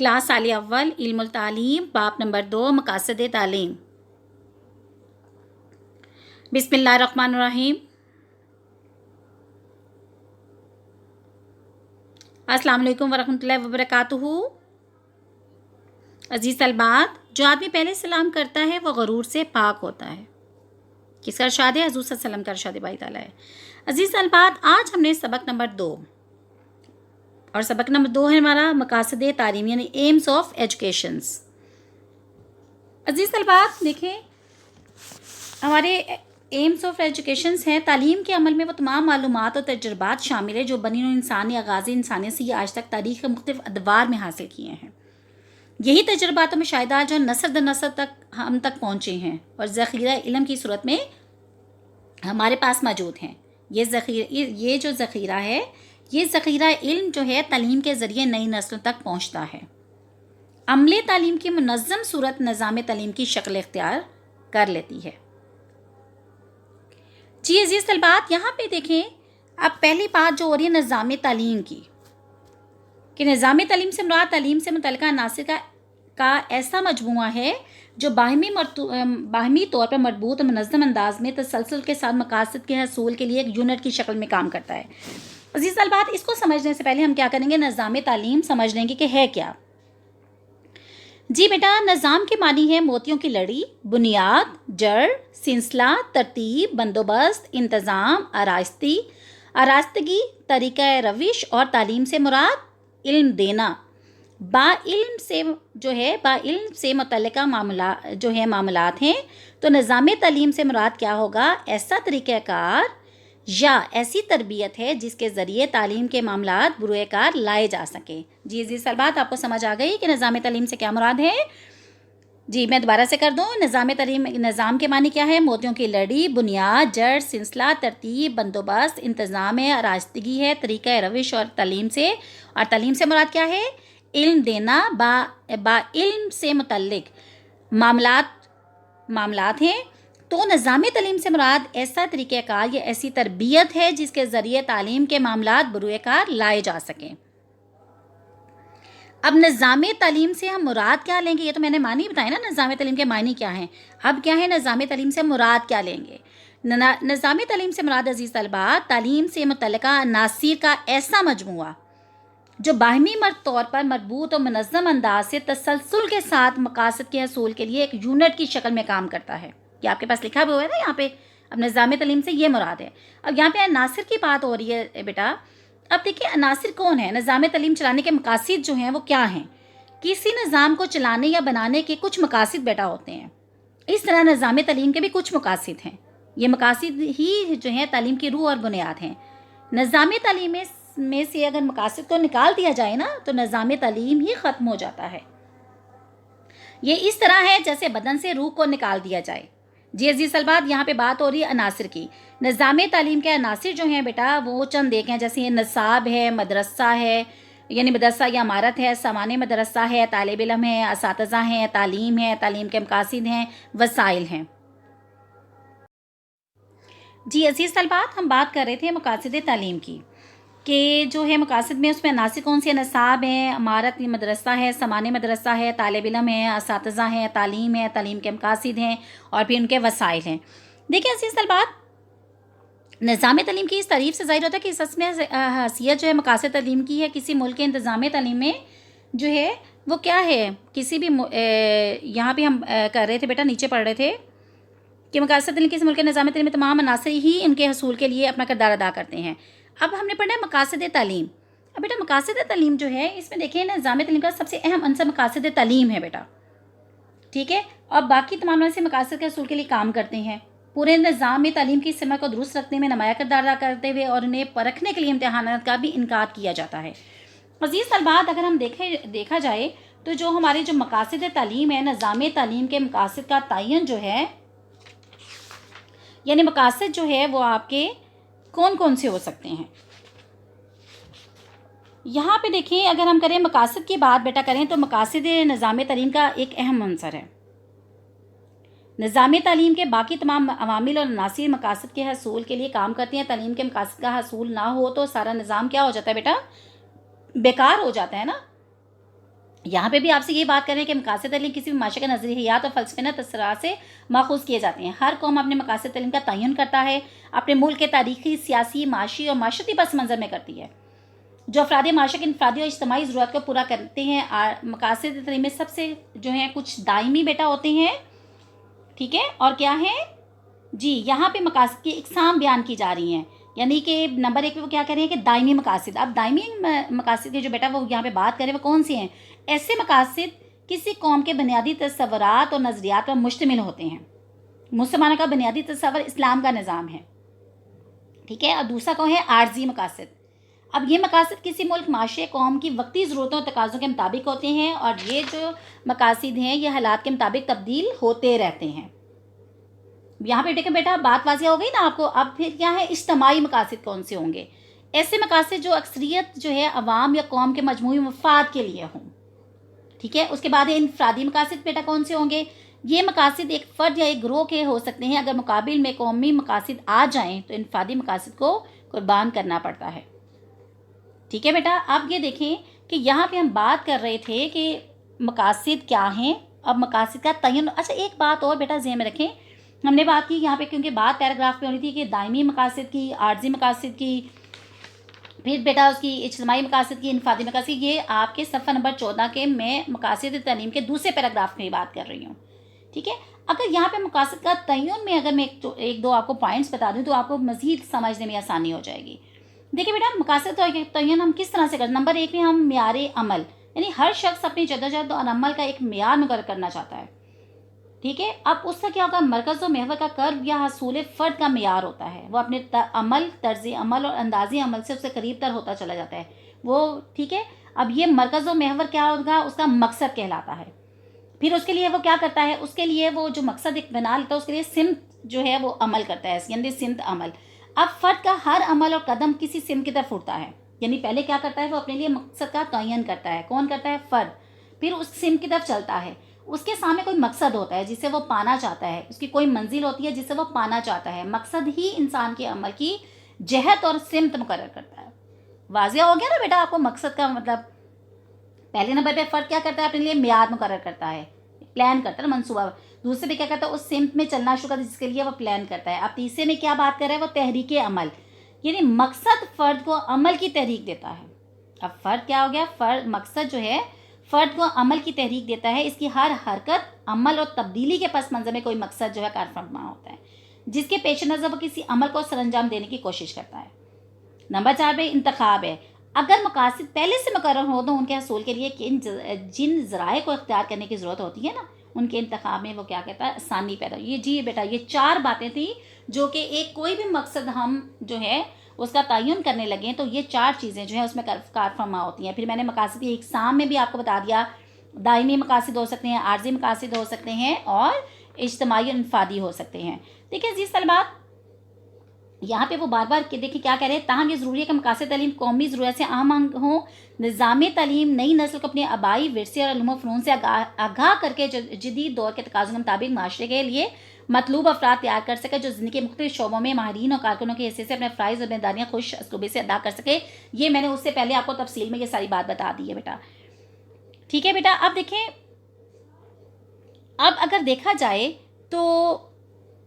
Class साल अव्वल इल्मुल तालीम बाब नंबर 2 मकासद तालीम। बिस्मिल्लाहिर्रहमानिर्रहीम। अस्सलाम वालेकुम वरहमतुल्लाहि वबरकातुहू। अजीज़ तलबात, जो आदमी पहले सलाम करता है वह गरूर से पाक होता है। किसका इरशाद है? हुज़ूर सल्लल्लाहु अलैहि वसल्लम का इरशाद बारी ताला है। अजीज़ तलबात, आज हमने सबक नंबर 2 और सबक नंबर 2 है हमारा मकासद तालीम यानी एम्स ऑफ एजुकेशंस। अजीज़ तलबात, देखें हमारे एम्स ऑफ एजुकेशंस हैं तालीम के अमल में वो तमाम मालूमात और तजुर्बात शामिल है जो बनी इंसानी आगाज़ इंसानियत से आज तक तारीख़ के मुख्तलिफ़ अदवार में हासिल किए हैं। यही तजुर्बात में शायद जो नस्ल दर नस्ल तक हम तक पहुँचे हैं और ज़ख़ीरा इल्म की सूरत में हमारे पास मौजूद हैं। ये जो ज़ख़ीरा है, ये ज़ख़ीरा इल्म जो है तालीम के ज़रिए नई नस्लों तक पहुँचता है। अमले तालीम की मुनज़्ज़म सूरत निज़ाम तालीम की शक्ल इख्तियार कर लेती है। जी अजीज़ तलबात, यहाँ पे देखें अब पहली बात जो हो रही है निज़ाम तालीम की, कि निज़ाम तालीम से मुराद तालीम से मुतल्लिक़ अनासिर का ऐसा मजमूआ है जो बाहमी तौर पर मरबूत और मुनज़्ज़म अंदाज में तसलसल के साथ मकासद के हसूल के लिए एक यूनिट की शक्ल में काम करता है। अजीज़ तलबात, इसको समझने से पहले हम क्या करेंगे, निज़ाम तालीम समझ लेंगे कि है क्या। जी बेटा, निज़ाम के मानी है मोतियों की लड़ी, बुनियाद, जड़, सिलसिला, तरतीब, बंदोबस्त, इंतज़ाम, आरास्तगी, तरीक़ा रविश और तालीम से मुराद इल्म देना। बाइल्म से मुतल्लिक़ा मामलात हैं। तो निज़ाम तालीम से मुराद क्या होगा? ऐसा तरीक़ाकार या ऐसी तरबियत है जिसके ज़रिए तालीम के मामलात बुरुएकार लाए जा सकें। जी सलबात, आपको समझ आ गई कि निज़ाम तालीम से क्या मुराद है? जी मैं दोबारा से कर दूँ। निज़ाम के मानी क्या है? मोतियों की लड़ी, बुनियाद, जड़, सिलसिला, तरतीब, बंदोबस्त, इंतज़ाम है, आरास्तगी है, तरीक़ा रविश और तालीम से मुराद क्या है? इल्म देना। इल्म से मुतल्लिक़ मामलात हैं। तो निज़ाम तालीम से मुराद ऐसा तरीक़ाकार या ऐसी तरबियत है जिसके ज़रिए तालीम के मामलात बुरुएकार लाए जा सकें। अब निज़ाम तालीम से हम मुराद क्या लेंगे? ये तो मैंने मानी बताया ना, निज़ाम तालीम के मानी क्या हैं। अब क्या है निज़ाम तालीम से मुराद क्या लेंगे? निज़ाम तालीम से मुराद अजीज़ तलबात तालीम से मुतल्लिक़ा अनासिर का ऐसा मजमूआ जो बाहमी तौर पर मरबूत और मुनज़्ज़म अंदाज से तसलसल के साथ मकासद के हसूल के लिए एक यूनिट की शक्ल में काम करता है। ये आपके पास लिखा हुआ है ना यहाँ पे। अब निज़ाम तालीम से ये मुराद है। अब यहाँ पे अनासिर की बात हो रही है बेटा। अब देखिए अनासिर कौन है? निज़ाम तालीम चलाने के मकासद जो हैं वो क्या हैं? किसी निज़ाम को चलाने या बनाने के कुछ मकासद बेटा होते हैं। इस तरह निज़ाम तालीम के भी कुछ मकासद हैं। ये मकासद ही जो हैं तालीम की रूह और बुनियाद हैं। निज़ाम तालीम में से अगर मकासद को निकाल दिया जाए ना तो निज़ाम तालीम ही ख़त्म हो जाता है। ये इस तरह है जैसे बदन से रूह को निकाल दिया जाए। जी अजीज़ तलबात, यहाँ पे बात हो रही है अनासिर की। निज़ाम तालीम के अनासिर जो हैं बेटा वो चंद देखें, जैसे नसाब है, मदरसा है यानी मदरसा या इमारत है, सामान मदरसा है, तालिब इल्म है, असातिज़ा हैं, तालीम है, तालीम के मकासद हैं, वसाइल हैं। जी अजीज़ तलबात, हम बात कर रहे थे मकासद तालीम की कि जो है मकासद में उसमें अनासिर कौन से? नसाब है, इमारत मदरसा है, सामान मदरसा है, तालिब इल्म है, असातिज़ा हैं, तालीम है, तालीम के मकासद हैं और फिर उनके वसाइल हैं। देखिए अज़ीज़ तलबात, निज़ाम तालीम की इस तारीफ़ से ज़ाहिर होता है कि सच में हैसियत जो है मकासद तालीम की है। किसी मुल्क के इंतज़ाम तालीम में जो है वो क्या है? किसी भी यहाँ पर हम कर रहे थे बेटा, नीचे पढ़ रहे थे कि मकासद तालीम किसी मुल्क के निज़ाम तालीम में तमाम अनासिर ही इनके हसूल के लिए अपना किरदार अदा करते हैं। अब हमने पढ़ा है मकासद तालीम। अब बेटा मकासद तालीम जो है इसमें देखिए निज़ाम तालीम का सबसे अहम अंसर मकासद तालीम है बेटा, ठीक है। और बाकी तमाम से मकासद के हसूल के लिए काम करते हैं, पूरे निज़ाम में तालीम की सिमत को दुरुस्त रखने में नुमाया किरदार अदा करते हुए और उन्हें परखने के लिए इम्तिहानात का भी इनकार किया जाता है। अज़ीज़ तलबात, अगर हम देखा जाए तो जो हमारे जो मकासद तालीम है, निज़ाम तालीम के मकासद का तयन जो है यानी मकासद जो है वो आपके कौन कौन से हो सकते हैं? यहाँ पे देखिए अगर हम करें मकासद की बात बेटा करें तो मकासद निज़ाम तालीम का एक अहम अंसर है। निज़ाम तालीम के बाकी तमाम अवामिल और अनासिर मकासद के हसूल के लिए काम करती हैं। तालीम के मकासद का हसूल ना हो तो सारा निज़ाम क्या हो जाता है बेटा? बेकार हो जाता है ना। यहाँ पे भी आपसे ये बात करें कि मकासद तालीम किसी भी माशरे के नज़रियात और फ़लसफ़ाना तसरात से माखूज़ किए जाते हैं। हर कौम अपने मकासद तालीम का तयन करता है, अपने मुल्क के तारीख़ी, सियासी, माशी और माशरती पस मंज़र में करती है, जो अफ़राद माशरे की इनफ़रादी और इज्तिमाई ज़रूरत को पूरा करते हैं। मकासद तालीम में सबसे जो हैं कुछ दायमी बेटा होते हैं, ठीक है, और क्या है जी, यहाँ पे मकासद की इकसाम बयान की जा रही हैं। यानी कि नंबर 1 पे वो क्या कह रहे हैं कि दायमी मकासद। अब दायमी मकासद की जो बेटा वो यहाँ पे बात करें वो कौन सी हैं? ऐसे मकासद किसी कौम के बुनियादी तसव्वुरात और नज़रियात पर मुश्तमिल होते हैं। मुसलमानों का बुनियादी तसव्वुर इस्लाम का निज़ाम है, ठीक है। और दूसरा कौन है? आर्जी मकासद। अब ये मकासद किसी मुल्क, माशरे, कौम की वक्ती ज़रूरतों और तकाज़ों के मुताबिक होते हैं, और ये जो मकासद हैं ये हालात के मुताबिक तब्दील होते रहते हैं। यहाँ पे देखें बेटा, बात वाज़िह हो गई ना आपको। अब फिर क्या है, इज्तिमाई मकासद कौन से होंगे? ऐसे मकासद जो अक्सरियत जो है अवाम या कौम के मजमूई मफाद के लिए हों, ठीक है। उसके बाद है इनफरादी मकासद बेटा कौन से होंगे? ये मकासद एक फ़र्द या एक ग्रोह के हो सकते हैं। अगर मुकाबिल में कौमी मकासद आ जाएँ तो इनफरादी मकासद को कुर्बान करना पड़ता है, ठीक है बेटा। अब ये देखें कि यहाँ पे हम बात कर रहे थे कि मकासद क्या हैं। अब मकासद का तयन, अच्छा एक बात और बेटा ज़हन में रखें, हमने बात की यहाँ पे क्योंकि बात पैराग्राफ पे हो रही थी कि दायमी मकासद की, आर्जी मकासद की, फिर बेटा उसकी इज्तिमाई मकासद की, इनफरादी मकासद की। ये आपके सफ़ा नंबर 14 के मैं मकासद तालीम के दूसरे पैराग्राफ में बात कर रही हूँ, ठीक है। अगर यहाँ पे मकासद का तयन में अगर मैं एक दो आपको पॉइंट्स बता दूँ तो आपको मज़ीद समझने में आसानी हो जाएगी। देखिए बेटा, मकासद का तयन हम किस तरह से करते हैं? नंबर 1 में हम मेयार अमल, यानी हर शख्स अपनी जद्दोजहद और अमल का एक मेयार मुकर्रर करना चाहता है, ठीक है। अब उसका क्या होगा? मरकज़ और महवर का कर्व या हसूल फ़र्द का मेयार होता है। वो अपने अमल, तर्ज़ अमल और अंदाज़ी अमल से उससे करीब तर होता चला जाता है वो, ठीक है। अब ये मरकज़ और महवर क्या होगा? उसका मकसद कहलाता है। फिर उसके लिए वो क्या करता है? उसके लिए वो जो मकसद एक बना लेता है उसके लिए सिमत जो है वो अमल करता है, यानी सिमत अमल। अब फ़र्द का हर अमल और कदम किसी सिमत की तरफ उठता है, यानी पहले क्या करता है? वो अपने लिए मकसद का तयन करता है। कौन करता है? फ़र्द। फिर उस सिमत की तरफ चलता है। उसके सामने कोई मकसद होता है जिसे वो पाना चाहता है, उसकी कोई मंजिल होती है जिसे वो पाना चाहता है। मकसद ही इंसान के अमल की जहत और सिमत मुकर्रर करता है। वाज़िह हो गया ना बेटा आपको मकसद का मतलब? पहले नंबर पे फ़र्द क्या करता है? अपने लिए मियाद मुकर्रर करता है, प्लान करता है ना, मंसूबा। दूसरे पे क्या करता है? उस सिमत में चलना शुरू करता है जिसके लिए वो प्लान करता है। अब तीसरे में क्या बात कर रहा है? वो तहरीक अमल, यानी मकसद फ़र्द को अमल की तहरीक देता है। अब फ़र्द क्या हो गया? फ़र्द, मकसद जो है फ़र्द को अमल की तहरीक देता है। इसकी हर हरकत, अमल और तब्दीली के पस मंज़र में कोई मकसद जो है कारफरमा होता है, जिसके पेश नज़र वो किसी अमल को सरअंजाम देने की कोशिश करता है। नंबर 4 पे इंतखाब है। अगर मकासद पहले से मुकर्रर हो तो उनके हसूल के लिए जिन ज़राए को इख्तियार करने की ज़रूरत होती है ना, उनके इंतखाब में वो क्या कहता है? आसानी पैदा। ये जी बेटा, ये 4 बातें थी जो कि एक कोई भी मकसद हम जो है उसका तयन करने लगे तो ये 4 चीज़ें जो है उसमें कारफरमा होती हैं। फिर मैंने मकासद की इकसाम में भी आपको बता दिया, दायमी मकासद हो सकते हैं, आर्जी मकासद हो सकते हैं, और इज्तिमाई और इनफरादी हो सकते हैं। देखिए अज़ीज़ तलबात, यहाँ पे वो बार बार देखिए क्या कह रहे हैं, ताहम ये ज़रूरी है कि मकासद तालीम कौमी ज़रूरत से आम हों। निज़ाम तालीम नई नस्ल को अपने आबाई विरसे और इल्म फ़नून से आगाह करके जदीद दौर के तकाज़ों के मुताबिक माशरे के लिए मतलूब अफराद तैयार कर सके, जो ज़िंदगी के मुख्तलिफ शोबों में माहिरीन और कारकुनों के हिस्से से अपने फ़राइज़ और जिम्मेदारियाँ खुश असलूबी से अदा कर सके। ये मैंने उससे पहले आपको तफसील में ये सारी बात बता दी है बेटा, ठीक है बेटा। अब देखें, अब अगर देखा जाए तो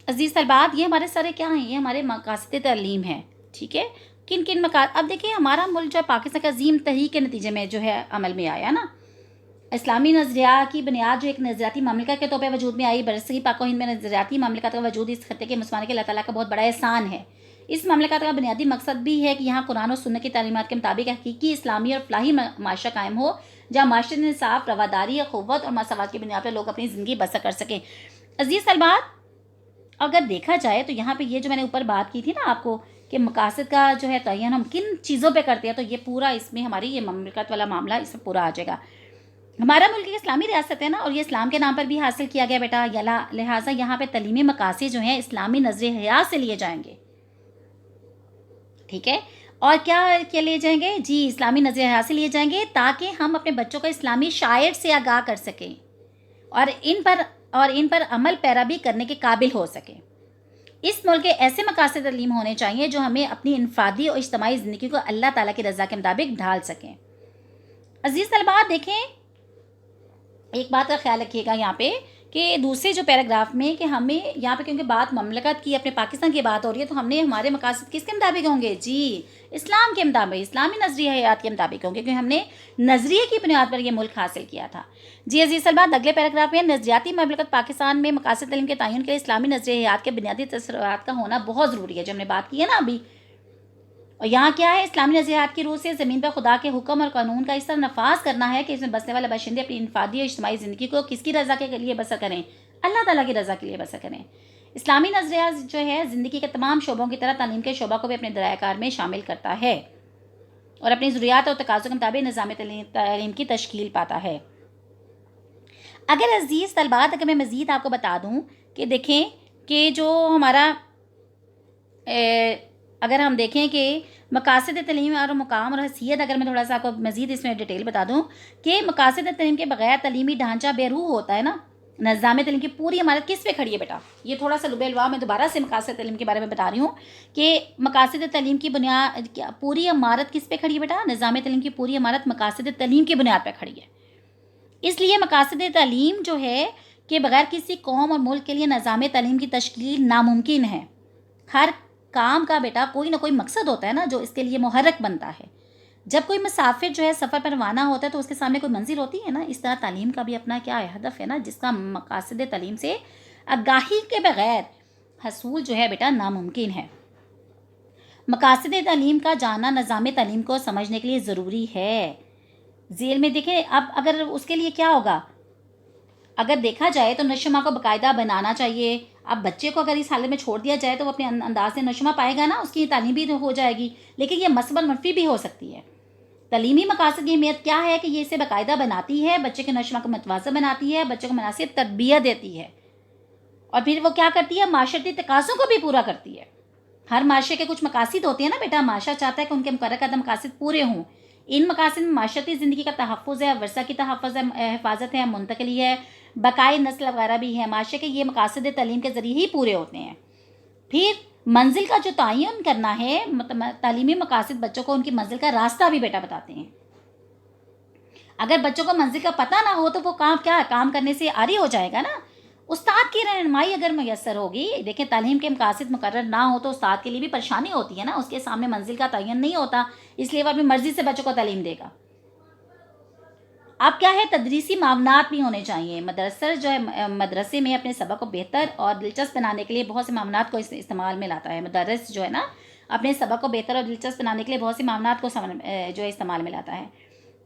अज़ीज़ तलबात, ये हमारे सारे क्या हैं? ये हमारे मकासद तालीम हैं, ठीक है। किन किन अब देखिए हमारा मुल्क जो है पाकिस्तान का अजीम तहरीक के नतीजे में जो है अमल में आया ना। इस्लामी नज़रिया की बुनियाद जो एक नज़रियाती मामलिकत के तौर पर वजूद में आई। बरसगीर पाक व हिंद में नज़रियाती मामलिकत का वजूद इस खत्ते के मुसलमानों के अल्लाह ताला का बहुत बड़ा एहसान है। इस मामलिकत का बुनियादी मकसद भी है कि यहाँ कुरान और सुन्नत की तालीमात के मुताबिक हकीकी इस्लामी और फलाही माशरा कायम हो, जहाँ माशरे में इंसाफ, रवादारी, क़ुव्वत और मसावत की बुनियाद पर लोग अपनी ज़िंदगी बसर कर सकें। अज़ीज़ तलबात, अगर देखा जाए तो यहाँ पे ये जो मैंने ऊपर बात की थी ना आपको कि मकासद का जो है तयन हम किन चीज़ों पे करते हैं, तो ये पूरा इसमें हमारी ये ममलिकत वाला मामला इसमें पूरा आ जाएगा। हमारा मुल्क एक इस्लामी रियासत है ना, और ये इस्लाम के नाम पर भी हासिल किया गया बेटा। लिहाजा यहाँ पे तलीमी मकासद जो हैं इस्लामी नज़रिया से लिए जाएंगे, ठीक है। और क्या लिए जाएंगे? जी, इस्लामी नज़रिया से लिए जाएंगे ताकि हम अपने बच्चों को इस्लामी शायर से आगाह कर सकें और इन पर अमल पैरावी करने के काबिल हो सके। इस मुल्क के ऐसे मकासद तालीम होने चाहिए जो हमें अपनी इनफरादी और इज्तिमाई ज़िंदगी को अल्लाह ताला की रज़ा के मुताबिक ढाल सकें। अज़ीज़ तलबा, देखें ایک بات کا خیال رکھیے گا یہاں پہ کہ دوسرے جو پیراگراف میں کہ ہمیں یہاں پہ کیونکہ بات مملکت کی اپنے پاکستان کی بات ہو رہی ہے تو ہم نے ہمارے مقاصد کس کے مطابق ہوں گے؟ جی اسلام کے مطابق، اسلامی نظریہ حیات کے مطابق ہوں گے، کیونکہ ہم نے نظریے کی بنیاد پر یہ ملک حاصل کیا تھا۔ جی عزیز طلباء، اگلے پیراگراف میں نظریاتی مملکت پاکستان میں مقاصد تعلیم کے تعین کے لیے اسلامی نظریہ حیات کے بنیادی تصورات کا ہونا بہت ضروری ہے، جو ہم نے بات کی ہے نا ابھی۔ اور یہاں کیا ہے؟ اسلامی نظریات کی روح سے زمین پر خدا کے حکم اور قانون کا اس طرح نفاذ کرنا ہے کہ اس میں بسنے والے باشندے اپنی انفرادی اور اجتماعی زندگی کو کس کی رضا کے لیے بسر کریں؟ اللہ تعالیٰ کی رضا کے لیے بسر کریں۔ اسلامی نظریہ جو ہے زندگی کے تمام شعبوں کی طرح تعلیم کے شعبہ کو بھی اپنے دائرۂ کار میں شامل کرتا ہے اور اپنی ضروریات اور تقاضوں کے مطابق نظام تعلیم کی تشکیل پاتا ہے۔ اگر عزیز طلباء، اگر میں مزید آپ کو بتا دوں کہ دیکھیں کہ جو ہمارا اگر ہم دیکھیں کہ مقاصد تعلیم اور مقام اور حیثیت، اگر میں تھوڑا سا آپ کو مزید اس میں ڈیٹیل بتا دوں کہ مقاصد تعلیم کے بغیر تعلیمی ڈھانچہ بے روح ہوتا ہے نا۔ نظام تعلیم کی پوری عمارت کس پہ کھڑی ہے بیٹا؟ یہ تھوڑا سا لبے لبا میں دوبارہ سے مقاصد تعلیم کے بارے میں بتا رہی ہوں کہ مقاصد تعلیم کی بنیاد پوری عمارت کس پہ کھڑی ہے بیٹا؟ نظام تعلیم کی پوری عمارت مقاصد تعلیم کی بنیاد پہ کھڑی ہے۔ اس لیے مقاصد تعلیم جو ہے کہ بغیر کسی قوم اور ملک کے لیے نظام تعلیم کی تشکیل ناممکن ہے۔ ہر کام کا بیٹا کوئی نہ کوئی مقصد ہوتا ہے نا جو اس کے لیے محرک بنتا ہے۔ جب کوئی مسافر جو ہے سفر پر روانہ ہوتا ہے تو اس کے سامنے کوئی منزل ہوتی ہے نا، اس طرح تعلیم کا بھی اپنا کیا ہے؟ ہدف ہے نا، جس کا مقاصد تعلیم سے آگاہی کے بغیر حصول جو ہے بیٹا ناممکن ہے۔ مقاصد تعلیم کا جاننا نظام تعلیم کو سمجھنے کے لیے ضروری ہے۔ ذیل میں دیکھیں اب اگر اس کے لیے کیا ہوگا، اگر دیکھا جائے تو نشوما کو باقاعدہ بنانا چاہیے۔ اب بچے کو اگر اس حالت میں چھوڑ دیا جائے تو وہ اپنے انداز سے نشوما پائے گا نا، اس کی تعلیم بھی ہو جائے گی، لیکن یہ مثبت منفی بھی ہو سکتی ہے۔ تعلیمی مقاصد کی اہمیت کیا ہے کہ یہ اسے باقاعدہ بناتی ہے، بچے کے نشوما کو متوازن بناتی ہے، بچے کو مناسب تربیت دیتی ہے، اور پھر وہ کیا کرتی ہے؟ معاشرتی تقاضوں کو بھی پورا کرتی ہے۔ ہر معاشرے کے کچھ مقاصد ہوتے ہیں نا بیٹا، معاشرہ چاہتا ہے کہ ان کے مقررہ کردہ مقاصد پورے ہوں۔ ان مقاصد میں معاشرتی زندگی کا تحفظ ہے، ورثہ کی تحفظ ہے، حفاظت ہے، منتقلی ہے، بقائے نسل وغیرہ بھی ہے۔ معاشرے کے یہ مقاصد تعلیم کے ذریعے ہی پورے ہوتے ہیں۔ پھر منزل کا جو تعین کرنا ہے، تعلیمی مقاصد بچوں کو ان کی منزل کا راستہ بھی بیٹا بتاتے ہیں۔ اگر بچوں کو منزل کا پتہ نہ ہو تو وہ کام کرنے سے عاری ہو جائے گا نا۔ استاد کی رہنمائی اگر میسر ہوگی، دیکھیں تعلیم کے مقاصد مقرر نہ ہو تو استاد کے لیے بھی پریشانی ہوتی ہے نا، اس کے سامنے منزل کا تعین نہیں ہوتا، اس لیے وہ اپنی مرضی سے بچوں کو تعلیم دے گا۔ اب کیا ہے؟ تدریسی معاونات بھی ہونے چاہیے۔ مدرسے میں اپنے سبق کو بہتر اور دلچسپ بنانے کے لیے بہت سے معاونات کو استعمال میں لاتا ہے۔ مدرس جو ہے نا اپنے سبق کو بہتر اور دلچسپ بنانے کے لیے بہت سے معاونات کو جو ہے استعمال میں لاتا ہے۔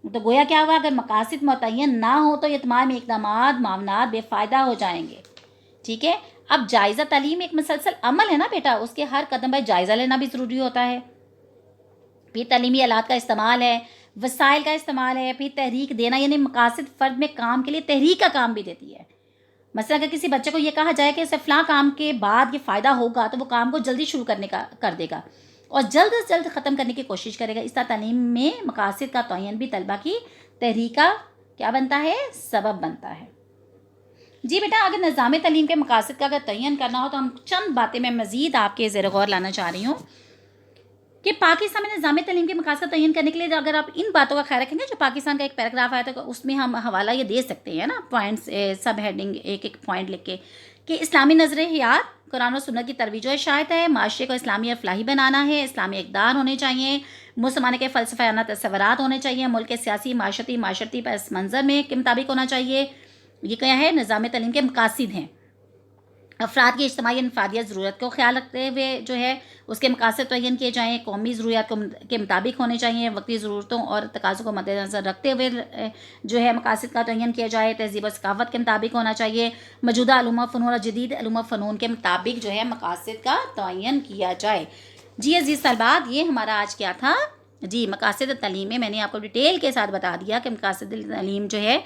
تو گویا کیا ہوا؟ اگر مقاصد متعین نہ ہو تو یہ تمام اقدامات معاونات بے فائدہ ہو جائیں گے۔ ٹھیک ہے؟ اب جائزہ تعلیم ایک مسلسل عمل ہے نا بیٹا، اس کے ہر قدم پر جائزہ لینا بھی ضروری ہوتا ہے۔ پھر تعلیمی آلات کا استعمال ہے، وسائل کا استعمال ہے، پھر تحریک دینا، یعنی مقاصد فرد میں کام کے لیے تحریک کا کام بھی دیتی ہے۔ مثلا اگر کسی بچے کو یہ کہا جائے کہ اسے فلاں کام کے بعد یہ فائدہ ہوگا تو وہ کام کو جلدی شروع کر دے گا اور جلد از جلد ختم کرنے کی کوشش کرے گا۔ اس طرح تعلیم میں مقاصد کا تعین بھی طلبہ کی تحریک کا کیا بنتا ہے؟ سبب بنتا ہے۔ جی بیٹا، اگر نظام تعلیم کے مقاصد کا اگر تعین کرنا ہو تو ہم چند باتیں میں مزید آپ کے زیر غور لانا چاہ رہی ہوں کہ پاکستان میں نظام تعلیم کے مقاصد تعین کرنے کے لیے اگر آپ ان باتوں کا خیال رکھیں گے، جو پاکستان کا ایک پیراگراف آیا تھا اس میں ہم حوالہ یہ دے سکتے ہیں نا، پوائنٹس سب ہیڈنگ ایک پوائنٹ لکھ کے، کہ اسلامی نظر حیات قرآن و سنت کی ترویج و اشاعت ہے، معاشرے کو اسلامی اور فلاحی بنانا ہے، اسلامی اقدار ہونے چاہیے، مسلمانوں کے فلسفیانہ تصورات ہونے چاہیے، ملک کے سیاسی معاشرتی پس منظر میں کے مطابق ہونا چاہیے۔ یہ کیا ہے؟ نظام تعلیم کے مقاصد ہیں۔ افراد کی اجتماعی انفرادیت ضرورت کو خیال رکھتے ہوئے جو ہے اس کے مقاصد تعین کیے جائیں، قومی ضروریات کے مطابق ہونے چاہیے، وقتی ضرورتوں اور تقاضوں کو مد نظر رکھتے ہوئے جو ہے مقاصد کا تعین کیا جائے، تہذیب و ثقافت کے مطابق ہونا چاہیے، موجودہ علوم و فنون اور جدید علوم و فنون کے مطابق جو ہے مقاصد کا تعین کیا جائے۔ جی عزیز طلباء، یہ ہمارا آج کیا تھا؟ جی مقاصد تعلیم میں نے آپ کو ڈیٹیل کے ساتھ بتا دیا کہ مقاصد تعلیم جو ہے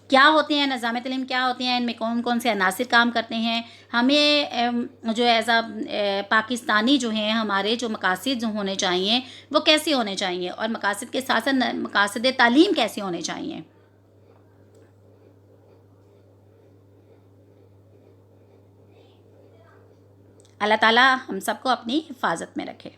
کیا ہوتے ہیں، نظام تعلیم کیا ہوتے ہیں، ان میں کون کون سے عناصر کام کرتے ہیں، ہمیں جو ایز پاکستانی جو ہیں ہمارے جو مقاصد ہونے چاہیے وہ کیسے ہونے چاہیے، اور مقاصد کے ساتھ ساتھ مقاصد تعلیم کیسے ہونے چاہیے۔ اللہ تعالیٰ ہم سب کو اپنی حفاظت میں رکھے۔